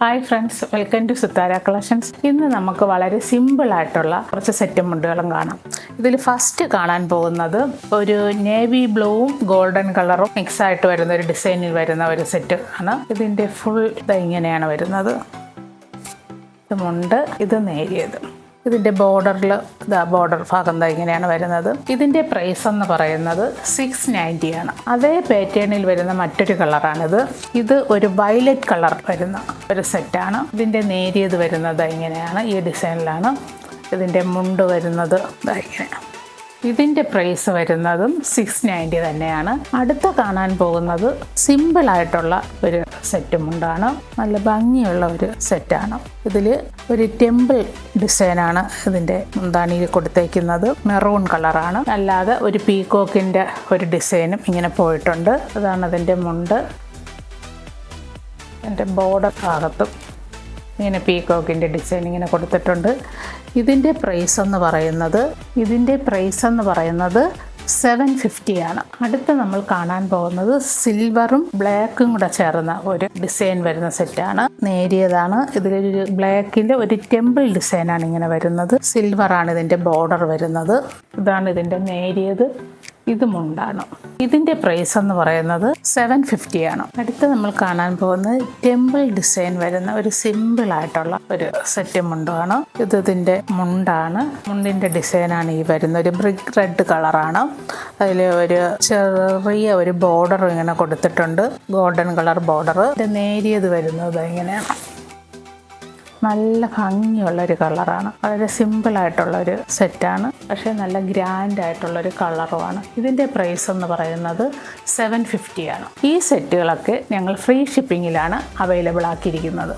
Hi friends, welcome to Sithara collections. ഇന്ന് നമുക്ക് വളരെ സിമ്പിളായിട്ടുള്ള കുറച്ച് സെറ്റ് മുണ്ടുകളും കാണാം. ഇതിൽ ഫസ്റ്റ് കാണാൻ പോകുന്നത് ഒരു നേവി ബ്ലൂവും ഗോൾഡൻ കളറും മിക്സ് ആയിട്ട് വരുന്ന ഒരു ഡിസൈനിൽ വരുന്ന ഒരു സെറ്റ് ആണ്. ഇതിൻ്റെ ഫുൾ ഇങ്ങനെയാണ് വരുന്നത്. ഇത് മുണ്ട്, ഇത് നേരിയത്. ഇതിൻ്റെ ബോർഡറിൽ ബോർഡർ ഭാഗം ഇങ്ങനെയാണ് വരുന്നത്. ഇതിൻ്റെ പ്രൈസ് എന്ന് പറയുന്നത് 690 ആണ്. അതേ പാറ്റേണിൽ വരുന്ന മറ്റൊരു കളറാണിത്. ഇത് ഒരു വയലറ്റ് കളർ വരുന്ന ഒരു സെറ്റാണ്. ഇതിൻ്റെ നേരിയത് വരുന്നത് ഇങ്ങനെയാണ്, ഈ ഡിസൈനിലാണ്. ഇതിൻ്റെ മുണ്ട് വരുന്നത് ഇങ്ങനെയാണ്. ഇതിൻ്റെ പ്രൈസ് വരുന്നതും 690 തന്നെയാണ്. അടുത്ത കാണാൻ പോകുന്നത് സിമ്പിളായിട്ടുള്ള ഒരു സെറ്റ് മുണ്ടാണ്. നല്ല ഭംഗിയുള്ള ഒരു സെറ്റാണ്. ഇതിൽ ഒരു ടെമ്പിൾ ഡിസൈനാണ് ഇതിൻ്റെ മുന്താണിയിൽ കൊടുത്തേക്കുന്നത്. മെറൂൺ കളറാണ്. അല്ലാതെ ഒരു പീകോക്കിൻ്റെ ഒരു ഡിസൈനും ഇങ്ങനെ പോയിട്ടുണ്ട്. അതാണ് അതിൻ്റെ മുണ്ട്. എൻ്റെ ബോർഡർ ഭാഗത്തും ഇങ്ങനെ പീകോക്കിൻ്റെ ഡിസൈൻ ഇങ്ങനെ കൊടുത്തിട്ടുണ്ട്. ഇതിൻ്റെ പ്രൈസ് എന്ന് പറയുന്നത് 750 ആണ്. അടുത്ത നമ്മൾ കാണാൻ പോകുന്നത് സിൽവറും ബ്ലാക്കും കൂടെ ചേർന്ന ഒരു ഡിസൈൻ വരുന്ന സെറ്റാണ്. നേരിയതാണ്. ഇതിലൊരു ബ്ലാക്കിൻ്റെ ഒരു ടെമ്പിൾ ഡിസൈനാണ് ഇങ്ങനെ വരുന്നത്. സിൽവറാണ് ഇതിൻ്റെ ബോർഡർ വരുന്നത്. ഇതാണ് ഇതിൻ്റെ നേരിയത്. ഇത് മുണ്ടാണ്. ഇതിൻ്റെ പ്രൈസ് എന്ന് പറയുന്നത് 750 ആണ്. അടുത്ത് നമ്മൾ കാണാൻ പോകുന്നത് ടെമ്പിൾ ഡിസൈൻ വരുന്ന ഒരു സിമ്പിളായിട്ടുള്ള ഒരു സെറ്റ് മുണ്ടാണ്. ഇതിൻ്റെ മുണ്ടാണ്. മുണ്ടിൻ്റെ ഡിസൈനാണ് ഈ വരുന്ന ഒരു ബ്രിക്ക് റെഡ് കളറാണ്. അതിൽ ഒരു ചെറിയ ഒരു ബോർഡർ ഇങ്ങനെ കൊടുത്തിട്ടുണ്ട്, ഗോൾഡൻ കളർ ബോർഡർ. ഇതിൻ്റെ നേരിയത് വരുന്നത് ഇങ്ങനെയാണ്. നല്ല ഭംഗിയുള്ളൊരു കളറാണ്. വളരെ സിമ്പിളായിട്ടുള്ളൊരു സെറ്റാണ്, പക്ഷേ നല്ല ഗ്രാൻഡായിട്ടുള്ളൊരു കളറുമാണ്. ഇതിൻ്റെ പ്രൈസ് എന്ന് പറയുന്നത് 750 ആണ്. ഈ സെറ്റുകളൊക്കെ ഞങ്ങൾ ഫ്രീ ഷിപ്പിങ്ങിലാണ് അവൈലബിൾ ആക്കിയിരിക്കുന്നത്.